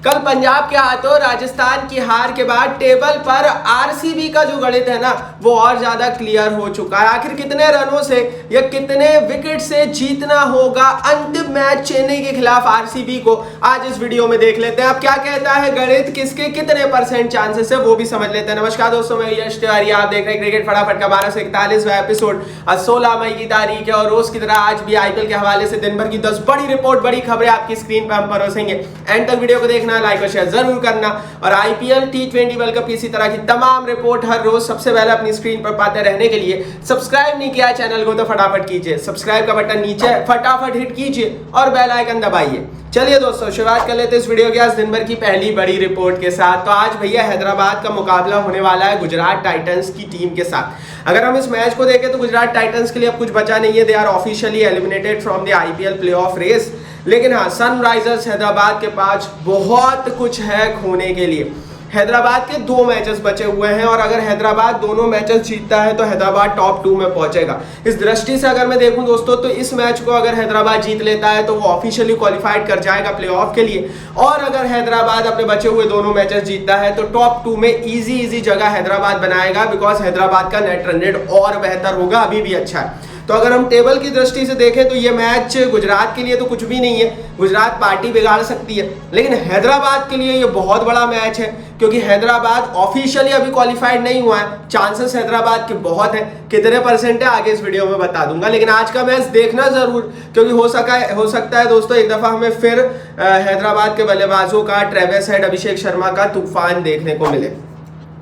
कल पंजाब के हाथों राजस्थान की हार के बाद टेबल पर आरसीबी का जो गणित है ना वो और ज्यादा क्लियर हो चुका है। आखिर कितने रनों से या कितने विकेट से जीतना होगा अंतिम मैच चेन्नई के खिलाफ आरसीबी को, आज इस वीडियो में देख लेते हैं। अब क्या कहता है गणित, किसके कितने % चांसेस है वो भी समझ लेते हैं। नमस्कार दोस्तों, मैं यश तिवारी, आप देख रहे हैं क्रिकेट फटाफट का 1241वां एपिसोड। आज 16 मई की तारीख है और रोज की तरह आज भी आईपीएल के हवाले से दिन भर की 10 बड़ी रिपोर्ट, बड़ी खबरें आपकी स्क्रीन पर हम परोसेंगे। एंड तक वीडियो को देखना, लाइक और शेयर जरूर करना। और आईपीएल टी20 वर्ल्ड कप की इसी तरह की तमाम रिपोर्ट हर रोज सबसे पहले अपनी स्क्रीन पर पाते रहने के लिए सब्सक्राइब नहीं किया चैनल को तो फटाफट कीजिए, सब्सक्राइब का बटन नीचे फटाफट हिट कीजिए और बेल आइकन दबाइए। चलिए दोस्तों, शुरुआत कर लेते हैं इस वीडियो की आज दिन भर की पहली बड़ी रिपोर्ट के साथ। तो आज भैया हैदराबाद का मुकाबला होने वाला है गुजरात टाइटंस की टीम के साथ। अगर हम इस मैच को देखें तो गुजरात टाइटंस के लिए अब कुछ बचा नहीं है। They are officially eliminated from the IPL playoff race. लेकिन हाँ, सनराइजर्स हैदराबाद के पास बहुत कुछ है खोने के लिए। हैदराबाद के 2 मैचेस बचे हुए हैं और अगर हैदराबाद दोनों मैचेस जीतता है तो हैदराबाद टॉप 2 में पहुंचेगा। इस दृष्टि से अगर मैं देखूं दोस्तों तो इस मैच को अगर हैदराबाद जीत लेता है तो वो ऑफिशियली क्वालिफाइड कर जाएगा प्लेऑफ के लिए। और अगर हैदराबाद अपने बचे हुए दोनों मैचेस जीतता है तो टॉप 2 में इजी जगह हैदराबाद बनाएगा, बिकॉज हैदराबाद का नेट रन रेट और बेहतर होगा, अभी भी अच्छा है। तो अगर हम टेबल की दृष्टि से देखें तो ये मैच गुजरात के लिए तो कुछ भी नहीं है, गुजरात पार्टी बिगाड़ सकती है। लेकिन हैदराबाद के लिए ये बहुत बड़ा मैच है क्योंकि हैदराबाद ऑफिशियली अभी क्वालिफाइड नहीं हुआ है। चांसेस हैदराबाद के बहुत है, कितने % है आगे इस वीडियो में बता दूंगा। लेकिन आज का मैच देखना जरूर, क्योंकि हो सकता है दोस्तों एक दफा हमें फिर हैदराबाद के बल्लेबाजों का, ट्रेविस हेड, अभिषेक शर्मा का तूफान देखने को मिले।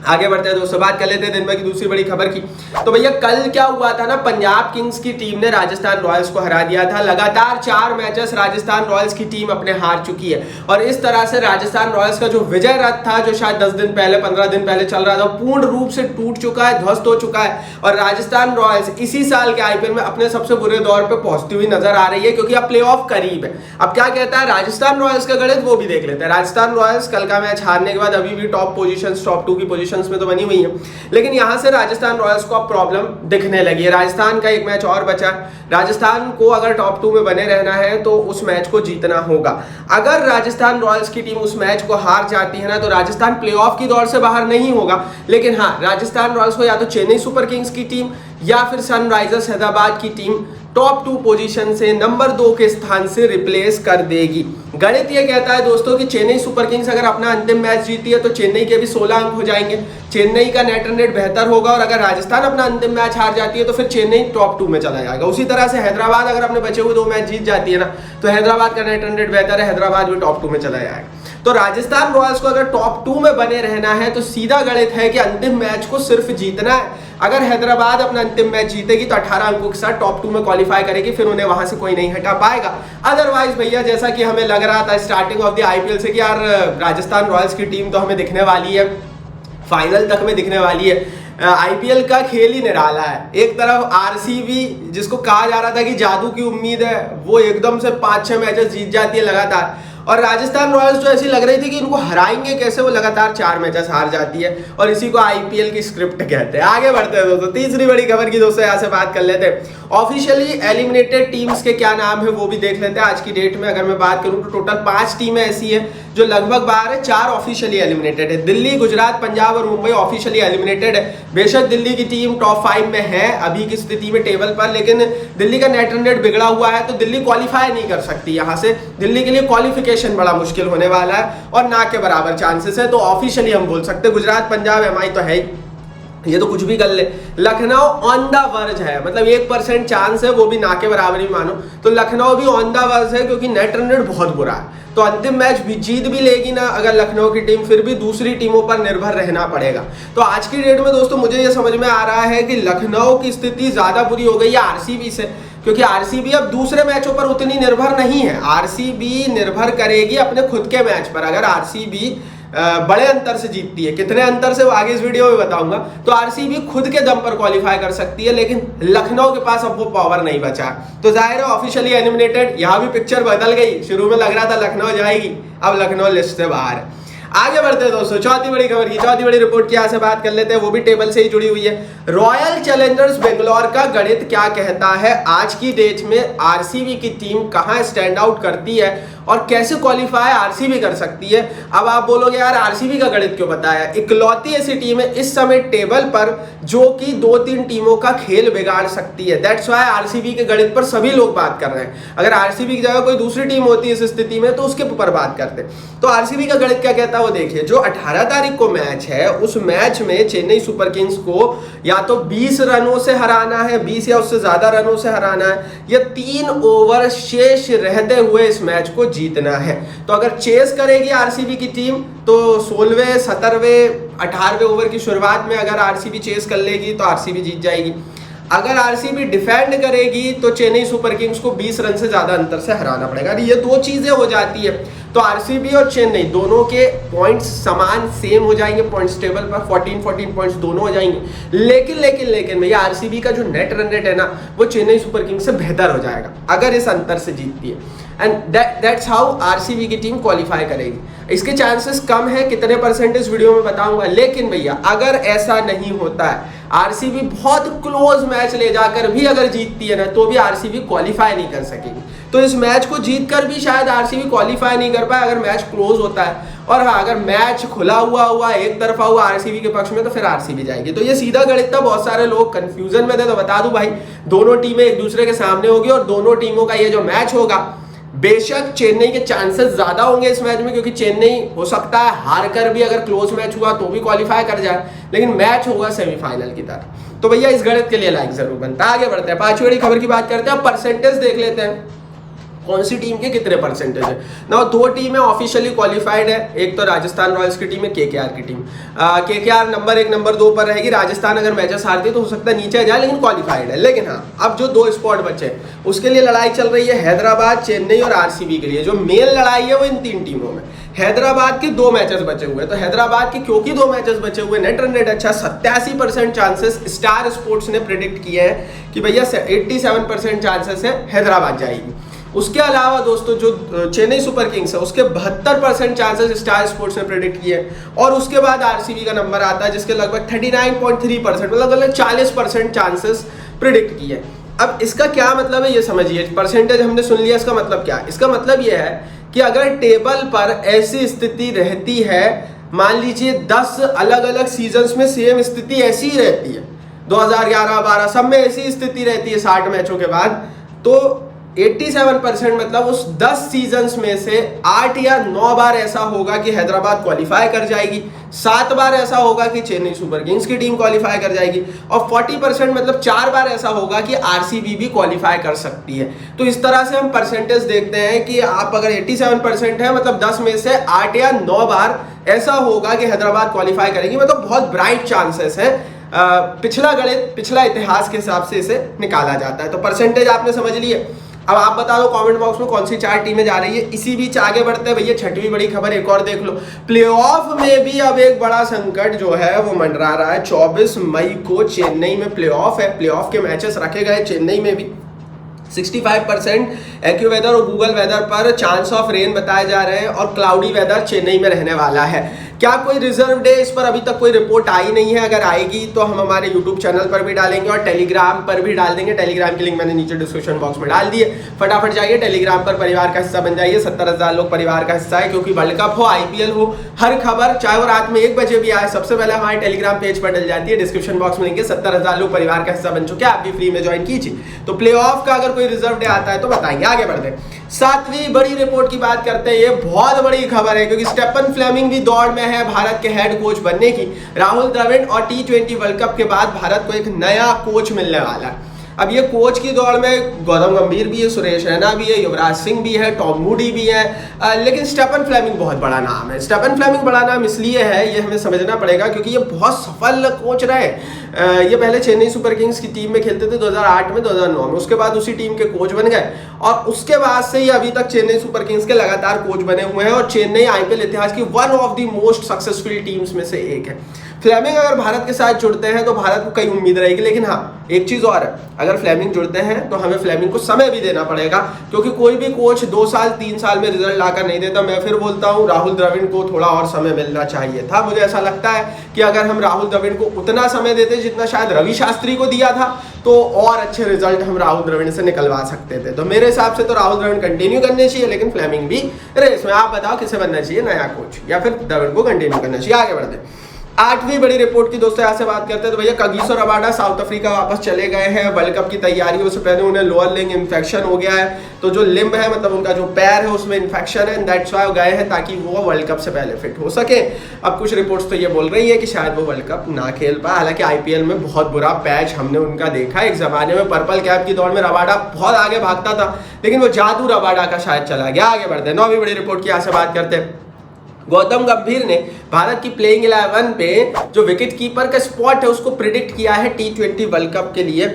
आगे बढ़ते हैं दोस्तों, बात कर लेते हैं दिन भर की दूसरी बड़ी खबर की। तो भैया कल क्या हुआ था ना, पंजाब किंग्स की टीम ने राजस्थान रॉयल्स को हरा दिया था। लगातार 4 मैचेस राजस्थान रॉयल्स की टीम अपने हार चुकी है और इस तरह से राजस्थान रॉयल्स का जो विजय रथ था, जो शायद 10 दिन पहले 15 दिन पहले चल रहा था, पूर्ण रूप से टूट चुका है, ध्वस्त हो चुका है। और राजस्थान रॉयल्स इसी साल के आईपीएल में अपने सबसे बुरे दौर पर पहुंचती हुई नजर आ रही है क्योंकि अब प्लेऑफ करीब है। अब क्या कहता है राजस्थान रॉयल्स का गणित, वो भी देख लेते हैं। राजस्थान रॉयल्स कल का मैच हारने के बाद अभी भी टॉप 2 की पोजीशंस में तो बनी हुई है, लेकिन यहां से राजस्थान रॉयल्स को अब प्रॉब्लम दिखने लगी है। राजस्थान का एक मैच और बचा। राजस्थान को अगर टॉप 2 में बने रहना है तो उस मैच को जीतना होगा। अगर राजस्थान रॉयल्स की टीम उस मैच को हार जाती है ना तो राजस्थान प्लेऑफ की दौड़ से बाहर नहीं होगा। लेकिन हाँ, राजस्थान रॉयल्स को या तो चेन्नई सुपर किंग्स की टीम या फिर सनराइजर्स हैदराबाद की टीम टॉप 2 पोजीशन से नंबर 2 के स्थान से रिप्लेस कर देगी। गणित ये कहता है दोस्तों कि चेन्नई सुपर किंग्स अगर अपना अंतिम मैच जीती है तो चेन्नई के भी 16 अंक हो जाएंगे, चेन्नई का नेट रन रेट बेहतर होगा। और अगर राजस्थान अपना अंतिम मैच हार जाती है तो फिर चेन्नई टॉप 2 में चला जाएगा। उसी तरह से हैदराबाद अगर अपने बचे हुए 2 मैच जीत जाती है ना तो हैदराबाद का नेट रन रेट बेहतर है, हैदराबाद भी टॉप 2 में चला जाएगा। तो राजस्थान रॉयल्स को अगर टॉप 2 में बने रहना है तो सीधा गणित है कि अंतिम मैच को सिर्फ जीतना है। अगर हैदराबाद अपना अंतिम मैच जीतेगी तो 18 अंकों के साथ टॉप 2 में क्वालिफाई करेगी, फिर उन्हें वहां से कोई नहीं हटा पाएगा। अदरवाइज भैया जैसा कि हमें लग रहा था स्टार्टिंग ऑफ द आईपीएल से कि यार राजस्थान रॉयल्स की टीम तो हमें दिखने वाली है, फाइनल तक में दिखने वाली है। आईपीएल का खेल ही निराला है। एक तरफ आरसीबी, जिसको कहा जा रहा था कि जादू की उम्मीद है, वो एकदम से 5-6 मैचेस जीत जाती है लगातार। और राजस्थान रॉयल्स जो ऐसी लग रही थी कि इनको हराएंगे कैसे, वो लगातार 4 मैचेस हार जाती है। और इसी को आईपीएल की स्क्रिप्ट कहते हैं। आगे बढ़ते हैं दोस्तों, तीसरी बड़ी खबर की दोस्तों यहाँ से बात कर लेते हैं। ऑफिशियली एलिमिनेटेड टीम्स के क्या नाम है वो भी देख लेते हैं। आज की डेट में अगर मैं बात करूं तो टोटल 5 टीमें ऐसी हैं जो लगभग बाहर है, 4 ऑफिशियली एलिमिनेटेड है। दिल्ली, गुजरात, पंजाब और मुंबई ऑफिशियली एलिमिनेटेड है। बेशक दिल्ली की टीम टॉप 5 में है अभी की स्थिति में टेबल पर, लेकिन दिल्ली का नेट रन रेट बिगड़ा हुआ है तो दिल्ली क्वालिफाई नहीं कर सकती। यहाँ से दिल्ली के लिए क्वालिफिकेशन बड़ा मुश्किल होने वाला है और ना के बराबर चांसेस है। तो ऑफिशियली हम बोल सकते हैं गुजरात, पंजाब, एमआई तो है ही, ये तो कुछ भी कर ले। लखनऊ ऑन द वर्ज है, मतलब 1% चांस है, वो भी ना के बराबर ही मानो। तो लखनऊ भी ऑन द वर्ज है क्योंकि नेट रन रेट बहुत बुरा है। तो अंतिम मैच भी जीत भी लेगी ना अगर लखनऊ की टीम, फिर भी दूसरी टीमों पर निर्भर रहना पड़ेगा। तो आज की डेट में दोस्तों मुझे ये समझ में आ रहा है कि लखनऊ की स्थिति ज्यादा बुरी हो गई है आरसीबी से, क्योंकि आरसीबी अब दूसरे मैचों पर उतनी निर्भर नहीं है। आरसीबी निर्भर करेगी अपने खुद के मैच पर। अगर आरसीबी बड़े अंतर से जीतती है, कितने अंतर से वो आगे इस वीडियो में बताऊंगा, तो आरसीबी खुद के दम पर क्वालिफाई कर सकती है। लेकिन लखनऊ के पास अब वो पावर नहीं बचा, तो जाहिर है ऑफिशियली एलिमिनेटेड। यहाँ भी पिक्चर बदल गई, शुरू में लग रहा था लखनऊ जाएगी, अब लखनऊ लिस्ट से बाहर है। आगे बढ़ते हैं दोस्तों, चौथी बड़ी खबर की, चौथी बड़ी रिपोर्ट की यहाँ से बात कर लेते हैं, वो भी टेबल से ही जुड़ी हुई है। रॉयल चैलेंजर्स बेंगलोर का गणित क्या कहता है, आज की डेट में आरसीबी की टीम कहाँ स्टैंड आउट करती है और कैसे क्वालिफाई आरसीबी कर सकती है। अब आप बोलोगे यार आरसीबी का गणित क्यों बताया, इकलौती ऐसी टीम है इस समय टेबल पर जो कि 2-3 टीमों का खेल बिगाड़ सकती है। दैट्स व्हाई आरसीबी के गणित पर सभी लोग बात कर रहे हैं। अगर आरसीबी की जगह कोई दूसरी टीम होती है इस स्थिति में तो उसके ऊपर बात करते। तो आरसीबी का गणित क्या कहता है वो देखिए, जो 18 तारीख को मैच है उस मैच में चेन्नई सुपर किंग्स को या तो 20 रनों से हराना है, 20 या उससे ज्यादा रनों से हराना है, या 3 ओवर शेष रहते हुए इस मैच को जीतना है। तो अगर चेस करेगी आरसीबी की टीम तो 16वें 17वें 18वें ओवर की शुरुआत में अगर आरसीबी चेस कर लेगी तो आरसीबी जीत जाएगी। अगर आरसीबी डिफेंड करेगी तो चेन्नई सुपर किंग्स को 20 रन से ज्यादा अंतर से हराना पड़ेगा। ये दो चीजें हो जाती है तो आरसीबी और चेन्नई दोनों के पॉइंट्स समान सेम हो जाएंगे, पॉइंट्स टेबल पर 14 पॉइंट्स दोनों हो जाएंगे। लेकिन भैया आरसीबी का जो नेट रन रेट है ना वो चेन्नई सुपर किंग्स से बेहतर हो जाएगा अगर इस अंतर से जीतती है। एंड दैट्स हाउ आरसीबी की टीम क्वालिफाई करेगी। इसके चांसेस कम है, कितने परसेंट इस वीडियो में बताऊंगा। लेकिन भैया अगर ऐसा नहीं होता है, आरसीबी बहुत क्लोज मैच ले जाकर भी अगर जीतती है ना तो भी आरसीबी क्वालिफाई नहीं कर सकेगी। तो इस मैच को जीतकर भी शायद आरसीबी क्वालिफाई नहीं कर पाए अगर मैच क्लोज होता है। और हाँ, अगर मैच खुला हुआ एक तरफा हुआ आरसीबी के पक्ष में तो फिर आरसीबी जाएगी। तो ये सीधा गणित था, बहुत सारे लोग कंफ्यूजन में थे। तो बता दूं भाई, दोनों टीमें एक दूसरे के सामने होगी और दोनों टीमों का ये जो मैच होगा, बेशक चेन्नई के चांसेस ज्यादा होंगे इस मैच में क्योंकि चेन्नई हो सकता है हार कर भी अगर क्लोज मैच हुआ तो भी क्वालिफाई कर जाए, लेकिन मैच होगा सेमीफाइनल की तरह। तो भैया इस गणित के लिए लाइक जरूर बनता है। आगे बढ़ते हैं, 5वीं बड़ी खबर की बात करते हैं। अब परसेंटेज देख लेते हैं कौन सी टीम के कितने परसेंटेज है ना। 2 टीमें ऑफिशियली क्वालिफाइड है, एक तो राजस्थान रॉयल्स की टीम है, केकेआर की टीम। केकेआर नंबर 1 नंबर 2 पर रहेगी। राजस्थान अगर मैचेस हारती है तो हो सकता है नीचे जाए लेकिन क्वालिफाइड है। लेकिन हाँ, अब जो 2 स्पॉट बचे उसके लिए लड़ाई चल रही है हैदराबाद, चेन्नई और आरसीबी के लिए। जो मेन लड़ाई है वो इन 3 टीमों में। हैदराबाद के 2 मैचेस बचे हुए हैं तो हैदराबाद के क्योंकि 2 मैचेस बचे हुए, नेट रन रेट अच्छा, 87% चांसेस स्टार स्पोर्ट्स ने प्रेडिक्ट किए हैं कि भैया 87% चांसेस है हैदराबाद जाएगी। उसके अलावा दोस्तों जो चेन्नई सुपर किंग्स है उसके 72% चांसेस स्टार स्पोर्ट्स ने प्रेडिक्ट किए। और उसके बाद आरसीबी का नंबर आता है जिसके लगभग 39.3% मतलब 40% चांसेस प्रेडिक्ट किए। अब इसका क्या मतलब है ये समझिए। परसेंटेज हमने सुन लिया, इसका मतलब क्या है? इसका मतलब ये है कि अगर टेबल पर ऐसी स्थिति रहती है, मान लीजिए 10 अलग अलग सीजन्स में सेम स्थिति ऐसी ही रहती है, 2011-12 सब में ऐसी स्थिति रहती है 60 मैचों के बाद, तो 87% मतलब उस 10 सीजन्स में से 8 या 9 बार ऐसा होगा कि हैदराबाद क्वालिफाई कर जाएगी, 7 बार ऐसा होगा कि चेन्नई सुपर किंग्स की टीम क्वालिफाई कर जाएगी, और 40% मतलब 4 बार ऐसा होगा कि आरसीबी भी क्वालिफाई कर सकती है। तो इस तरह से हम परसेंटेज देखते हैं कि आप अगर 87% है मतलब 10 में से 8 या 9 बार ऐसा होगा कि हैदराबाद क्वालिफाई करेगी, मतलब बहुत ब्राइट चांसेस है। पिछला गणित, पिछला इतिहास के हिसाब से इसे निकाला जाता है। तो परसेंटेज आपने समझ लिए। अब आप बता दो कमेंट बॉक्स में कौन सी 4 टीमें जा रही है। इसी बीच आगे बढ़ते हैं भैया, 6वीं बड़ी खबर एक और देख लो। प्लेऑफ में भी अब एक बड़ा संकट जो है वो मंडरा रहा है। 24 मई को चेन्नई में प्लेऑफ है, प्लेऑफ के मैचेस रखे गए चेन्नई में भी। 65% एक्यूवेदर और गूगल वेदर पर चांस ऑफ रेन बताए जा रहे हैं और क्लाउडी वेदर चेन्नई में रहने वाला है। क्या कोई रिजर्व डे, इस पर अभी तक कोई रिपोर्ट आई नहीं है। अगर आएगी तो हम हमारे यूट्यूब चैनल पर भी डालेंगे और टेलीग्राम पर भी डाल देंगे। टेलीग्राम की लिंक मैंने नीचे डिस्क्रिप्शन बॉक्स में डाल दी है, फटाफट जाइए टेलीग्राम पर, परिवार का हिस्सा बन जाइए। 70,000 लोग परिवार का हिस्सा है क्योंकि वर्ल्ड कप हो, आईपीएल हो, हर खबर चाहे वो रात में 1 बजे भी आए सबसे पहले हमारे टेलीग्राम पेज पर डल जाती है। डिस्क्रिप्शन बॉक्स में लिंक है। 70,000 लोग परिवार का हिस्सा बन चुके हैं, आप भी फ्री में ज्वाइन कीजिए। तो प्ले ऑफ का अगर कोई रिजर्व डे आता है तो बताएंगे। आगे बढ़ते हैं, 7वीं बड़ी रिपोर्ट की बात करते हैं। ये बहुत बड़ी खबर है क्योंकि स्टेफन फ्लेमिंग भी दौड़ में है भारत के हेड कोच बनने की। राहुल द्रविड़ और T20 वर्ल्ड कप के बाद भारत को एक नया कोच मिलने वाला है। अब ये कोच की दौड़ में गौतम गंभीर भी है, सुरेश रैना भी है, युवराज सिंह भी है, टॉम मूडी भी है, लेकिन स्टेफन फ्लेमिंग बहुत बड़ा नाम है। स्टेफन फ्लेमिंग बड़ा नाम इसलिए है, ये हमें समझना पड़ेगा क्योंकि ये बहुत सफल कोच रहे। ये पहले चेन्नई सुपर किंग्स की टीम में खेलते थे 2008 में, 2009 में, उसके बाद उसी टीम के कोच बन गए और उसके बाद से ही अभी तक चेन्नई सुपर किंग्स के लगातार कोच बने हुए हैं और चेन्नई आईपीएल इतिहास की one of the most successful teams में से एक है। फ्लेमिंग अगर भारत के साथ जुड़ते हैं तो भारत को कई उम्मीद रहेगी, लेकिन हाँ एक चीज और है, अगर फ्लेमिंग जुड़ते हैं तो हमें फ्लेमिंग को समय भी देना पड़ेगा क्योंकि कोई भी कोच 2 साल 3 साल में रिजल्ट लाकर नहीं देता। मैं फिर बोलता हूँ राहुल द्रविड़ को थोड़ा और समय मिलना चाहिए था। मुझे ऐसा लगता है कि अगर हम राहुल द्रविड़ को उतना समय देते जितना शायद रवि शास्त्री को दिया था, तो और अच्छे रिजल्ट हम राहुल द्रविड़ से निकलवा सकते थे। तो मेरे हिसाब से तो राहुल द्रविड़ कंटिन्यू करने चाहिए, लेकिन फ्लेमिंग भी रेस में। आप बताओ किसे बनना चाहिए नया कोच, या फिर द्रविड़ को कंटिन्यू करना चाहिए? आगे बढ़ते हैं 8वीं बड़ी रिपोर्ट की दोस्तों यहाँ से बात करते हैं। तो भैया कगिसो रबाडा साउथ अफ्रीका वापस चले गए हैं वर्ल्ड कप की तैयारियों से पहले। उन्हें लोअर लिंग इन्फेक्शन हो गया है, तो जो लिम्ब है मतलब उनका जो पैर है उसमें इन्फेक्शन है, दैट्स व्हाई गए हैं ताकि वो वर्ल्ड कप से पहले फिट हो सके। अब कुछ रिपोर्ट्स तो ये बोल रही है कि शायद वो वर्ल्ड कप ना खेल पाए। हालांकि आईपीएल में बहुत बुरा पैच हमने उनका देखा है। एक जमाने में पर्पल कैप की दौड़ में रबाडा बहुत आगे भागता था, लेकिन वो जादू रबाडा का शायद चला गया। आगे बढ़ते हैं 9वीं बड़ी रिपोर्ट की यहाँ से बात करते हैं। गौतम गंभीर ने भारत की प्लेइंग 11 पे जो विकेट कीपर का स्पॉट है उसको प्रिडिक्ट किया है T20 वर्ल्ड कप के लिए।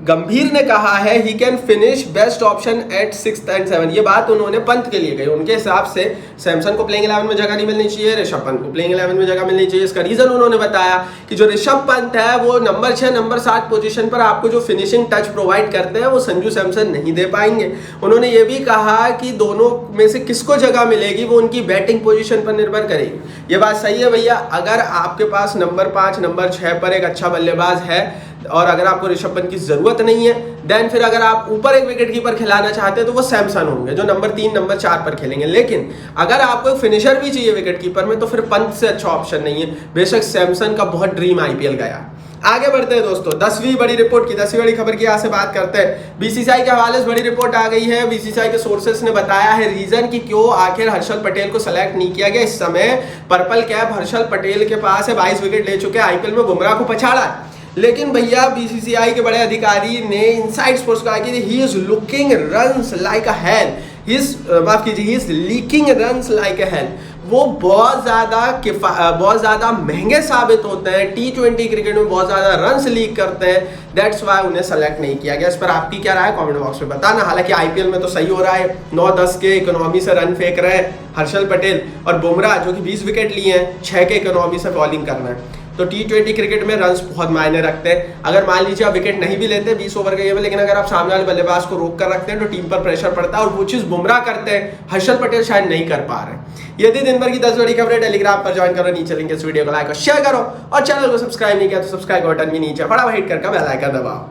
गंभीर ने कहा है he can finish best option at 6th and 7th। ये बात उन्होंने पंत के लिए कही। उनके हिसाब से सैमसन को प्लेइंग 11 में जगह नहीं मिलनी चाहिए, ऋषभ पंत को प्लेइंग 11 में जगह मिलनी चाहिए। इसका रीजन उन्होंने बताया कि जो ऋषभ पंत है वो नंबर 6 नंबर 7 पोजीशन पर आपको जो फिनिशिंग टच प्रोवाइड करते हैं वो संजू सैमसन नहीं दे पाएंगे। उन्होंने ये भी कहा कि दोनों में से किसको जगह मिलेगी वो उनकी बैटिंग पोजीशन पर निर्भर करेगी। ये बात सही है भैया। अगर आपके पास नंबर 5 नंबर 6 पर एक अच्छा बल्लेबाज है और अगर आपको ऋषभ पंत की जरूरत नहीं है, देन फिर अगर आप ऊपर एक विकेट कीपर खिलाना चाहते हैं तो वो सैमसन होंगे जो नंबर 3 नंबर 4 पर खेलेंगे। लेकिन अगर आपको एक फिनिशर भी चाहिए विकेट कीपर में तो फिर पंत से अच्छा ऑप्शन नहीं है। बेशक सैमसन का बहुत ड्रीम आईपीएल गया। आगे बढ़ते हैं दोस्तों 10वीं बड़ी रिपोर्ट की 10वीं बड़ी खबर की यहाँ से बात करते हैं। बीसीसीआई के हवाले से बड़ी रिपोर्ट आ गई है। बीसीसीआई के सोर्सेस ने बताया है रीजन कि क्यों आखिर हर्षल पटेल को सेलेक्ट नहीं किया गया। इस समय पर्पल कैप हर्षल पटेल के पास है, 22 विकेट ले चुके हैं, आईपीएल में बुमराह को पछाड़ा है। लेकिन भैया बीसीसीआई के बड़े अधिकारी ने इनसाइड स्पोर्ट्स को कहा कि he is looking runs like a hello, माफ कीजिए he is leaking runs like a hello. वो बहुत ज़्यादा महंगे साबित होते हैं, T20 क्रिकेट में बहुत ज़्यादा रन्स लीक करते हैं, दैट्स वाई उन्हें सेलेक्ट नहीं किया गया। इस पर आपकी क्या राय है कमेंट बॉक्स में बताना। हालांकि आईपीएल में तो सही हो रहा है, 9-10 के इकोनॉमी से रन फेंक रहे हैं हर्षल पटेल, और बुमराह जो कि 20 विकेट लिए हैं 6 के इकोनॉमी से बॉलिंग करना है। तो T20 क्रिकेट में रन्स बहुत मायने रखते हैं। अगर मान लीजिए आप विकेट नहीं भी लेते 20 ओवर के गेम में, लेकिन अगर आप सामने वाले बल्लेबाज को रोक कर रखते हैं तो टीम पर प्रेशर पड़ता है, और वो चीज़ बुमराह करते हैं, हर्षल पटेल शायद नहीं कर पा रहे। यदि दिन भर की 10 बड़ी खबरें टेलीग्राम पर ज्वाइन करो, नीचे लिंक है, इस वीडियो को लाइक और शेयर करो, और चैनल को सब्सक्राइब नहीं किया तो सब्सक्राइब बटन भी नीचे फटाफट हिट करके बेल आइकन दबाओ।